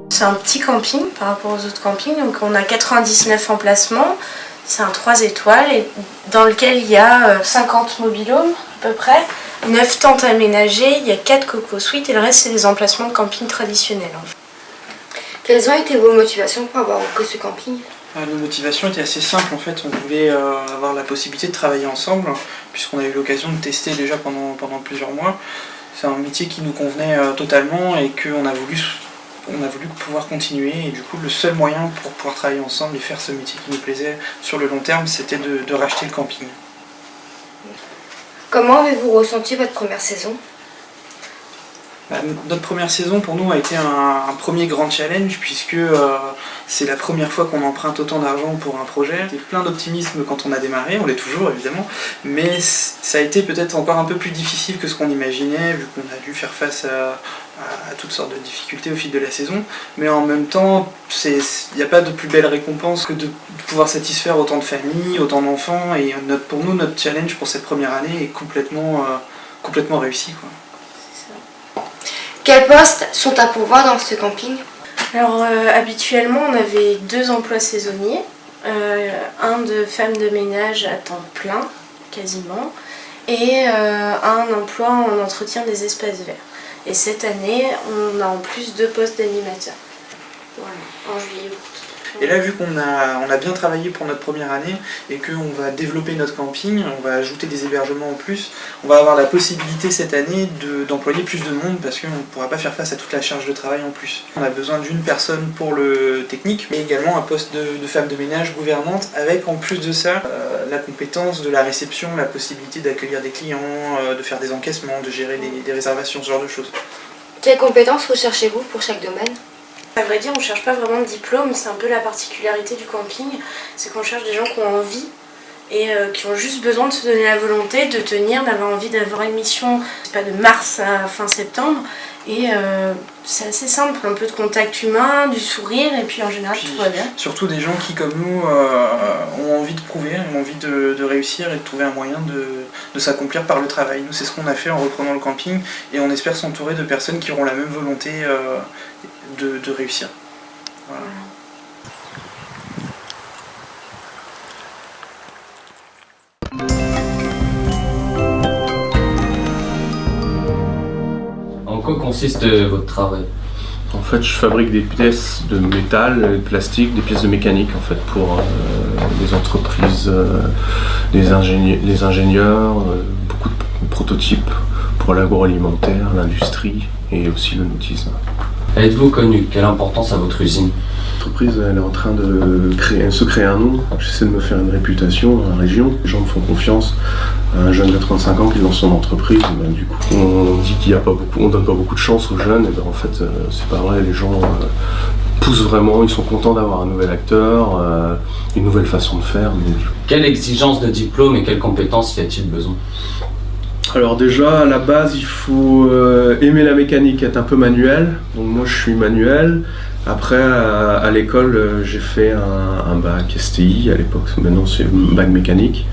C'est un petit camping par rapport aux autres campings, donc on a 99 emplacements, c'est un 3 étoiles et dans lequel il y a 50 mobil-homes à peu près, 9 tentes aménagées, il y a 4 coco suites et le reste c'est des emplacements de camping traditionnels. Quelles ont été vos motivations pour avoir que ce camping ? Nos motivations étaient assez simples en fait, on voulait avoir la possibilité de travailler ensemble puisqu'on a eu l'occasion de tester déjà pendant plusieurs mois. C'est un métier qui nous convenait totalement et qu'on a voulu pouvoir continuer et du coup le seul moyen pour pouvoir travailler ensemble et faire ce métier qui nous plaisait sur le long terme c'était de racheter le camping. Comment avez-vous ressenti votre première saison ? Notre première saison pour nous a été un premier grand challenge puisque c'est la première fois qu'on emprunte autant d'argent pour un projet. C'était plein d'optimisme quand on a démarré, on l'est toujours évidemment, mais ça a été peut-être encore un peu plus difficile que ce qu'on imaginait vu qu'on a dû faire face à toutes sortes de difficultés au fil de la saison, mais en même temps il n'y a pas de plus belle récompense que de pouvoir satisfaire autant de familles, autant d'enfants et pour nous notre challenge pour cette première année est complètement réussi, quoi. Quels postes sont à pourvoir dans ce camping ? Alors habituellement on avait 2 emplois saisonniers, un de femme de ménage à temps plein quasiment et un emploi en entretien des espaces verts. Et cette année on a en plus 2 postes d'animateurs, voilà, en juillet-août. Et là, vu qu'on a bien travaillé pour notre première année et qu'on va développer notre camping, on va ajouter des hébergements en plus, on va avoir la possibilité cette année d'employer plus de monde parce qu'on ne pourra pas faire face à toute la charge de travail en plus. On a besoin d'une personne pour le technique, mais également un poste de femme de ménage gouvernante avec en plus de ça la compétence de la réception, la possibilité d'accueillir des clients, de faire des encaissements, de gérer des réservations, ce genre de choses. Quelles compétences recherchez-vous pour chaque domaine ? À vrai dire, on ne cherche pas vraiment de diplôme, c'est un peu la particularité du camping, c'est qu'on cherche des gens qui ont envie et qui ont juste besoin de se donner la volonté de tenir, d'avoir envie d'avoir une mission, c'est pas de mars à fin septembre, et c'est assez simple, un peu de contact humain, du sourire, et puis en général tout va bien. Surtout des gens qui, comme nous, ont envie de prouver, ont envie de réussir et de trouver un moyen de s'accomplir par le travail. Nous, c'est ce qu'on a fait en reprenant le camping, et on espère s'entourer de personnes qui auront la même volonté de réussir. Voilà. En quoi consiste votre travail ? En fait, je fabrique des pièces de métal, de plastique, des pièces de mécanique en fait pour les entreprises, les ingénieurs, beaucoup de prototypes pour l'agroalimentaire, l'industrie et aussi le nautisme. Êtes-vous connu ? Quelle importance a votre usine ? L'entreprise elle est en train de se créer un nom. J'essaie de me faire une réputation dans la région. Les gens me font confiance. Un jeune de 35 ans qui lance son entreprise, du coup, on dit qu'il y a pas beaucoup, on donne pas beaucoup de chance aux jeunes. Et en fait, c'est pas vrai. Les gens poussent vraiment. Ils sont contents d'avoir un nouvel acteur, une nouvelle façon de faire. Donc... Quelle exigence de diplôme et quelles compétences y a-t-il besoin ? Alors déjà, à la base, il faut aimer la mécanique, être un peu manuel. Donc moi, je suis manuel. Après, à l'école, j'ai fait un bac STI à l'époque. Maintenant, c'est un bac mécanique.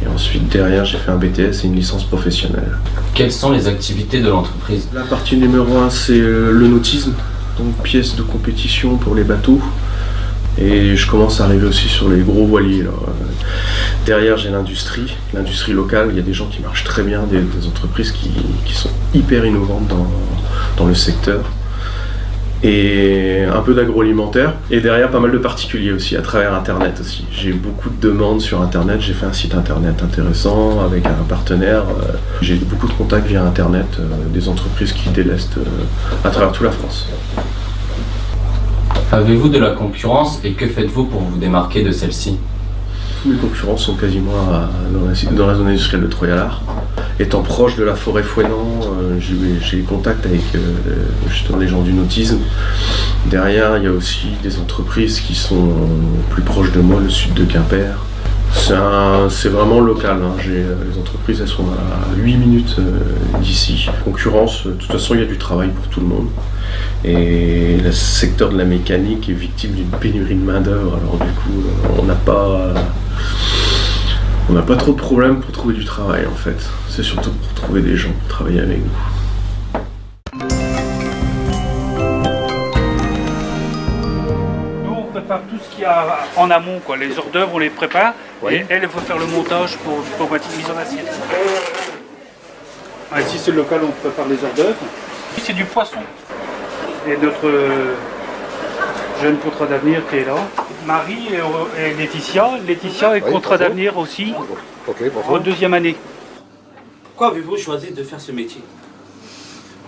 Et ensuite, derrière, j'ai fait un BTS et une licence professionnelle. Quelles sont les activités de l'entreprise ? La partie numéro 1, c'est le nautisme. Donc pièces de compétition pour les bateaux. Et je commence à arriver aussi sur les gros voiliers. Là. Derrière, j'ai l'industrie locale. Il y a des gens qui marchent très bien, des entreprises qui sont hyper innovantes dans le secteur. Et un peu d'agroalimentaire. Et derrière, pas mal de particuliers aussi, à travers Internet aussi. J'ai beaucoup de demandes sur Internet. J'ai fait un site Internet intéressant avec un partenaire. J'ai beaucoup de contacts via Internet, des entreprises qui délestent à travers toute la France. Avez-vous de la concurrence et que faites-vous pour vous démarquer de celle-ci ? Tous mes concurrents sont quasiment dans la zone industrielle de Troyalard. Étant proche de la forêt Fouesnant, j'ai contact avec justement les gens du nautisme. Derrière, il y a aussi des entreprises qui sont plus proches de moi, le sud de Quimper. C'est vraiment local, hein. Les entreprises elles sont à 8 minutes d'ici. Concurrence, de toute façon il y a du travail pour tout le monde. Et le secteur de la mécanique est victime d'une pénurie de main d'œuvre, alors du coup on n'a pas On n'a pas trop de problèmes pour trouver du travail en fait. C'est surtout pour trouver des gens pour travailler avec nous. On prépare tout ce qu'il y a en amont, quoi. Les hors d'œuvre, on les prépare. Oui. Et elle va faire le montage pour la mise en assiette. Ah, ici, c'est le local où on prépare les hors d'œuvre. Ici, c'est du poisson. Et notre jeune contrat d'avenir qui est là. Marie et Laetitia. Laetitia est contrat d'avenir aussi. Ok, bonjour. En deuxième année. Pourquoi avez-vous choisi de faire ce métier?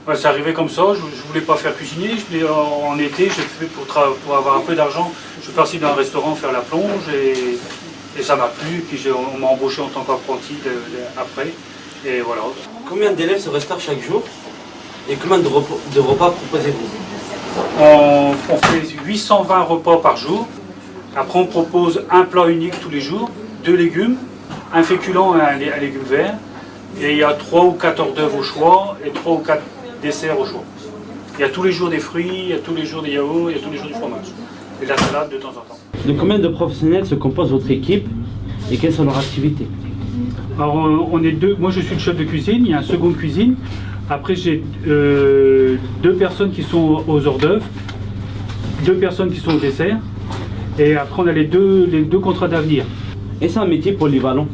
Ouais, c'est arrivé comme ça, je voulais pas faire cuisinier, en été j'ai fait pour avoir un peu d'argent, je suis parti dans un restaurant faire la plonge et ça m'a plu, puis on m'a embauché en tant qu'apprenti après, et voilà. Combien d'élèves se restaurent chaque jour et combien de repas proposez-vous? On fait 820 repas par jour, après on propose un plat unique tous les jours, 2 légumes, un féculent et un légume vert, et il y a 3 ou 4 hors d'œuvre au choix et 3 ou 4 desserts au choix. Il y a tous les jours des fruits, il y a tous les jours des yaourts, il y a tous les jours du fromage. Et de la salade de temps en temps. De combien de professionnels se compose votre équipe et quelles sont leurs activités? Alors on est deux, moi je suis le chef de cuisine, il y a un second de cuisine. Après j'ai 2 personnes qui sont aux hors d'œuvre, 2 personnes qui sont au dessert. Et après on a les deux contrats d'avenir. Et c'est un métier polyvalent.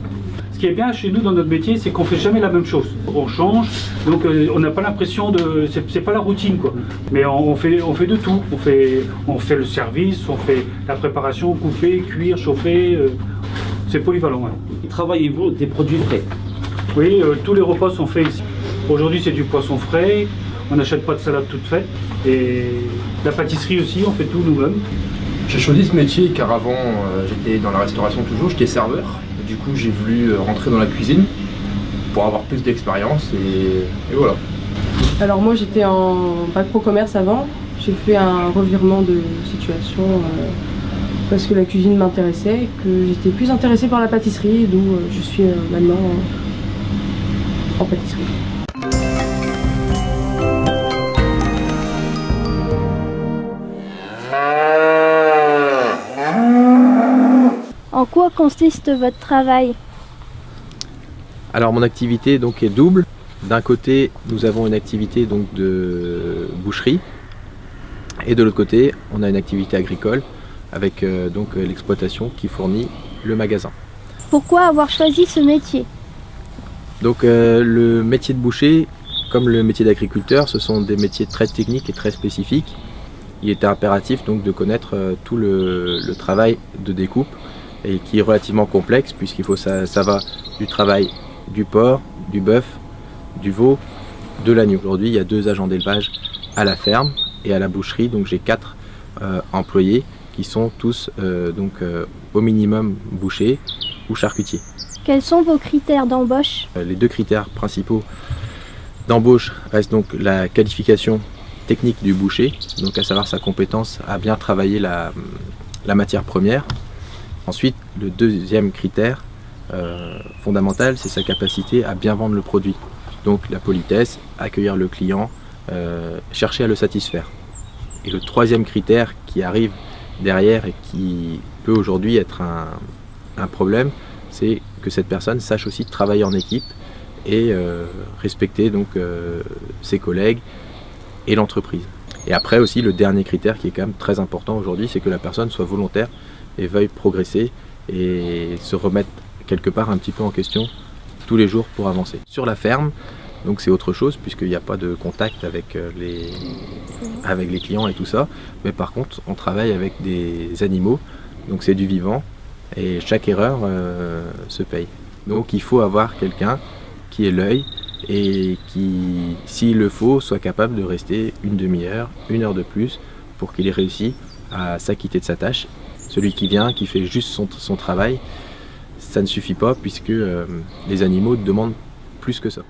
Ce qui est bien chez nous dans notre métier, c'est qu'on fait jamais la même chose. On change, donc on n'a pas l'impression de... C'est pas la routine quoi. Mais on fait de tout. On fait le service, on fait la préparation, couper, cuire, chauffer. C'est polyvalent. Ouais. Travaillez-vous des produits frais? Oui, tous les repas sont faits ici. Aujourd'hui c'est du poisson frais, on n'achète pas de salade toute faite. Et la pâtisserie aussi, on fait tout nous-mêmes. J'ai choisi ce métier car avant j'étais dans la restauration toujours, j'étais serveur. Du coup j'ai voulu rentrer dans la cuisine pour avoir plus d'expérience et voilà. Alors moi j'étais en bac pro commerce avant, j'ai fait un revirement de situation parce que la cuisine m'intéressait et que j'étais plus intéressée par la pâtisserie, d'où je suis maintenant en pâtisserie. En quoi consiste votre travail? Alors mon activité donc est double. D'un côté, nous avons une activité donc de boucherie et de l'autre côté, on a une activité agricole avec donc l'exploitation qui fournit le magasin. Pourquoi avoir choisi ce métier? Donc le métier de boucher, comme le métier d'agriculteur, ce sont des métiers très techniques et très spécifiques. Il était impératif donc de connaître tout le travail de découpe et qui est relativement complexe puisqu'il faut ça va du travail du porc, du bœuf, du veau, de l'agneau. Aujourd'hui il y a 2 agents d'élevage à la ferme et à la boucherie, donc j'ai 4 employés qui sont tous au minimum bouchers ou charcutiers. Quels sont vos critères d'embauche? Les 2 critères principaux d'embauche restent donc la qualification technique du boucher, donc à savoir sa compétence à bien travailler la matière première. Ensuite, le deuxième critère fondamental, c'est sa capacité à bien vendre le produit. Donc la politesse, accueillir le client, chercher à le satisfaire. Et le troisième critère qui arrive derrière et qui peut aujourd'hui être un problème, c'est que cette personne sache aussi travailler en équipe et respecter donc ses collègues et l'entreprise. Et après aussi, le dernier critère qui est quand même très important aujourd'hui, c'est que la personne soit volontaire et veuille progresser et se remettre quelque part un petit peu en question tous les jours pour avancer. Sur la ferme, donc c'est autre chose puisqu'il n'y a pas de contact avec les clients et tout ça, mais par contre on travaille avec des animaux, donc c'est du vivant et chaque erreur se paye. Donc il faut avoir quelqu'un qui ait l'œil et qui, s'il le faut, soit capable de rester une demi-heure, 1 heure de plus pour qu'il ait réussi à s'acquitter de sa tâche. Celui qui vient, qui fait juste son travail, ça ne suffit pas puisque les animaux demandent plus que ça.